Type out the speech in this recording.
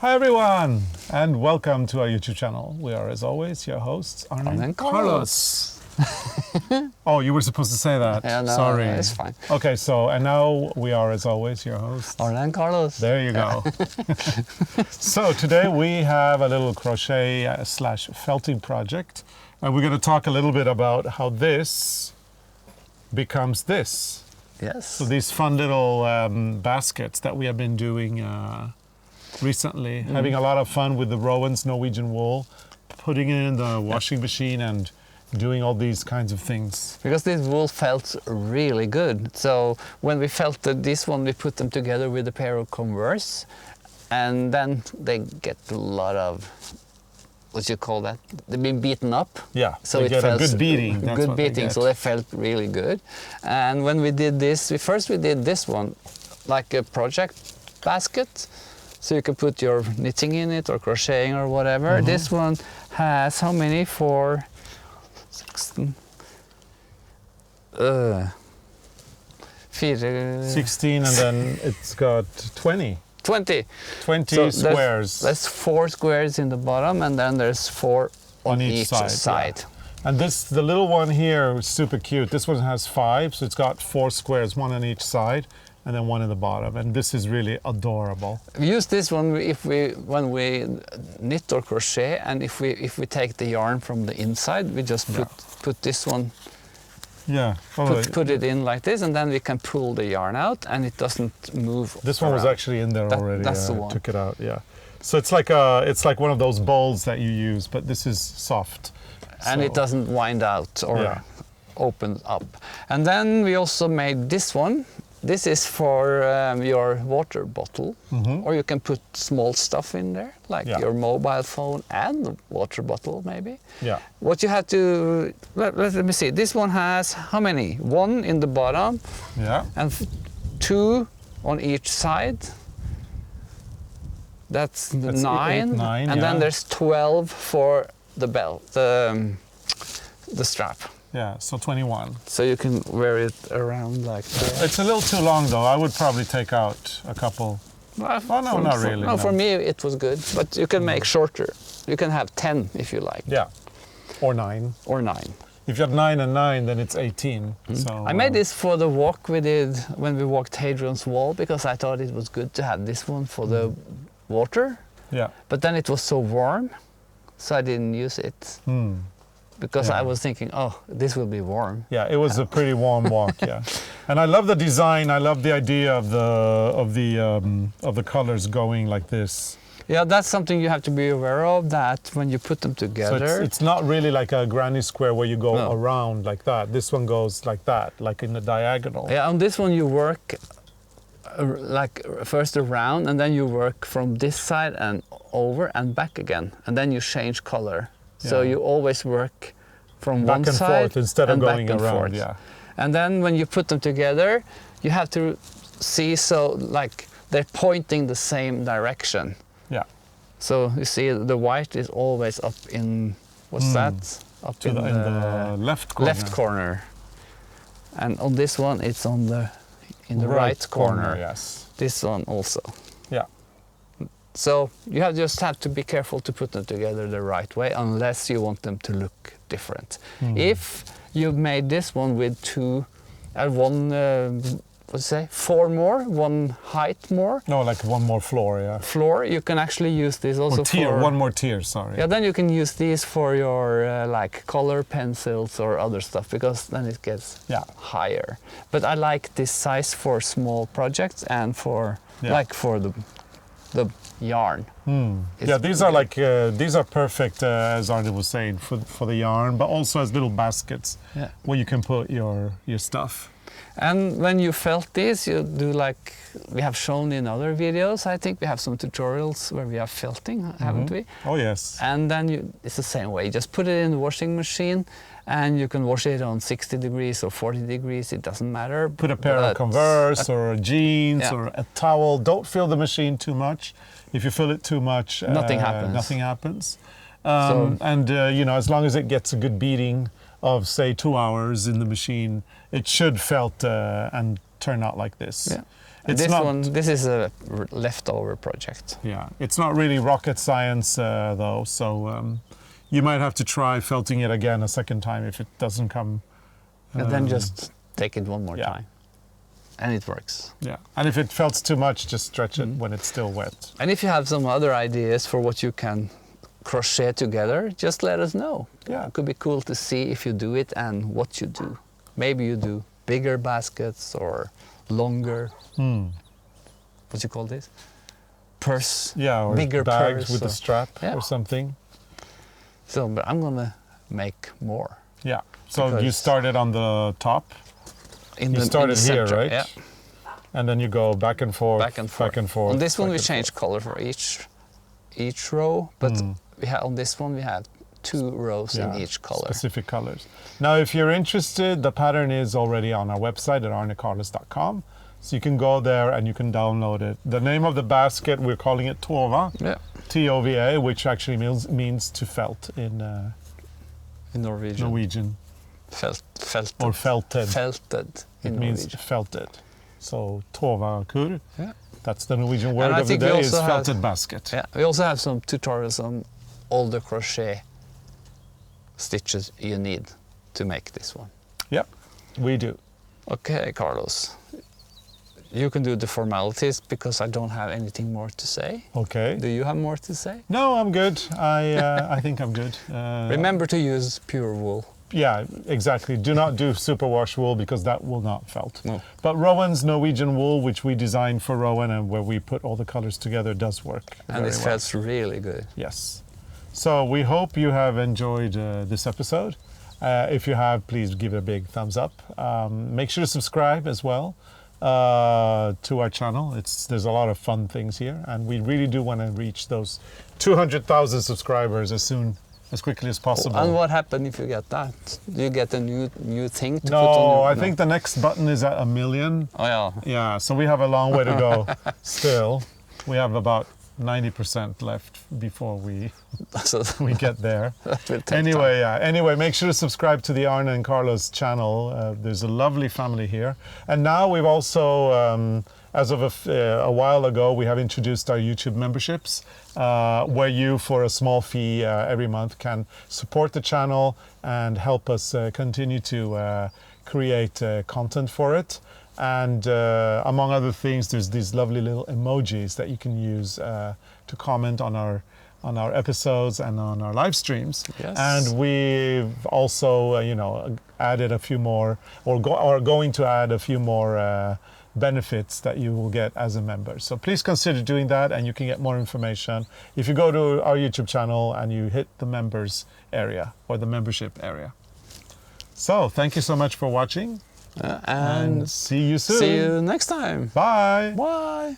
Hi everyone, and welcome to our YouTube channel. We are, as always, your hosts, Arne and Carlos. Oh, you were supposed to say that. Yeah, no, sorry. no, it's fine. Okay, and now we are, as always, your hosts. Arne and Carlos. There you go. So today we have a little crochet slash felting project, and we're going to talk a little bit about how this becomes this. Yes. So these fun little baskets that we have been doing recently, having a lot of fun with the Rowan's Norwegian wool, putting it in the washing machine and doing all these kinds of things. Because this wool felt really good. So when we felted this one, we put them together with a pair of Converse, and then they get a lot of, what you call that? They've been beaten up. Yeah, so they it get felt a good beating. That's good what they beating, get. so they felt really good. And when we did this, we did this one like a project basket. So you can put your knitting in it or crocheting or whatever. This one has how many? 16 and then it's got 20. 20. 20 so squares. There's 4 squares in the bottom, and then there's 4 on each side. Yeah. And the little one here is super cute. This one has 5, so it's got 4 squares, 1 on each side, and then 1 in the bottom. And this is really adorable. We use this one when we knit or crochet, and if we take the yarn from the inside, we just put this one. Yeah, put it in like this, and then we can pull the yarn out, and it doesn't move. This one was actually in there already. That's the one. Took it out. Yeah. So it's like one of those bowls that you use, but this is soft. And it doesn't wind out or open up. And then we also made this one. This is for your water bottle, or you can put small stuff in there, like your mobile phone and the water bottle, maybe. Yeah. What you have to, let me see, this one has how many? 1 in the bottom, and 2 on each side. That's 9, 9, and then there's 12 for the belt, the strap. Yeah, so 21. So you can wear it around like that. It's a little too long though. I would probably take out a couple. Well, no, not really. No, for me it was good, but you can make shorter. You can have 10 if you like. Yeah, or 9. Or 9. If you have 9 and 9, then it's 18. So I made this for the walk we did when we walked Hadrian's Wall, because I thought it was good to have this one for the water. Yeah. But then it was so warm, so I didn't use it. Because I was thinking, oh, this will be warm. Yeah, it was a pretty warm walk. Yeah, and I love the design. I love the idea of the colors going like this. Yeah, that's something you have to be aware of. That when you put them together, so it's not really like a granny square where you go around like that. This one goes like that, like in the diagonal. Yeah, on this one you work like first around, and then you work from this side and over and back again, and then you change color. So you always work from back one and side forth instead of going back and around. forth. Yeah. And then when you put them together, you have to see so like they're pointing the same direction. Yeah. So you see the white is always up in what's that? Up in the left corner. Left corner. And on this one it's on the right corner. Yes. This one also. Yeah. So you just have to be careful to put them together the right way, unless you want them to look different. If you've made this one with 4 more, 1 height more. No, like 1 more floor, yeah. Floor, you can actually use this also tier, for 1 more tier, sorry. Yeah, then you can use these for your like color pencils or other stuff, because then it gets higher. But I like this size for small projects and for like for the yarn. Yeah, these are like these are perfect, as Arne was saying, for the yarn, but also as little baskets where you can put your stuff. And when you felt this, you do like we have shown in other videos. I think we have some tutorials where we are felting, haven't we? Oh yes. And then it's the same way. You just put it in the washing machine, and you can wash it on 60 degrees or 40 degrees. It doesn't matter. Put a pair of Converse or jeans or a towel. Don't fill the machine too much. If you fill it too much, nothing happens. Nothing happens. You know, as long as it gets a good beating of say 2 hours in the machine, it should felt and turn out like this. Yeah. It's this not, one, this is a leftover project. Yeah, it's not really rocket science though, so you might have to try felting it again a second time if it doesn't come. And then just take it one more yeah. time. And it works. Yeah, and if it felts too much, just stretch it when it's still wet. And if you have some other ideas for what you can crochet together, just let us know. Yeah. It could be cool to see if you do it and what you do. Maybe you do bigger baskets or longer. What do you call this? Purse. Yeah, or bigger bags purse with a strap or something. So, but I'm gonna make more. Yeah. So you Because- started on the top. In You started here, center, right? Yeah. And then you go back and forth, Back and forth. back and forth. On this one back we and change color for each row, but we have on this one we have 2 rows in each color. Specific colors. Now, if you're interested, the pattern is already on our website at arnecarlos.com. So you can go there and you can download it. The name of the basket, we're calling it Tova, Yeah. T-O-V-A, which actually means to felt in In Norwegian. Norwegian. Felted. Or felted. Felted in It means Norwegian. felted. So Tova kur, Yeah. that's the Norwegian word I of the think we day, is also have- felted basket. Yeah. We also have some tutorials on all the crochet stitches you need to make this one. Yep, we do. Okay, Carlos. You can do the formalities because I don't have anything more to say. Okay. Do you have more to say? No, I'm good. I think I'm good. Remember to use pure wool. Yeah, exactly. Do not do superwash wool because that will not felt. No. But Rowan's Norwegian wool, which we designed for Rowan and where we put all the colors together, does work. And very it well. felt really good. Yes. So we hope you have enjoyed this episode. If you have, please give it a big thumbs up. Make sure to subscribe as well to our channel. There's a lot of fun things here, and we really do want to reach those 200,000 subscribers as quickly as possible. And what happened if you get that? Do you get a new thing to put on No, your... I think the next button is at 1 million. Oh yeah. Yeah, so we have a long way to go still. We have about 90% left before we So get there. that will take time. Anyway, make sure to subscribe to the Arne and Carlos channel. There's a lovely family here. And now we've also, as of a while ago, we have introduced our YouTube memberships, where you, for a small fee every month, can support the channel and help us continue to create content for it. And among other things, there's these lovely little emojis that you can use to comment on our episodes and on our live streams. Yes. And we've also, added a few more, or going to add a few more benefits that you will get as a member. So please consider doing that, and you can get more information if you go to our YouTube channel and you hit the members area or the membership area. So thank you so much for watching. And See you soon. see you next time. Bye. Bye.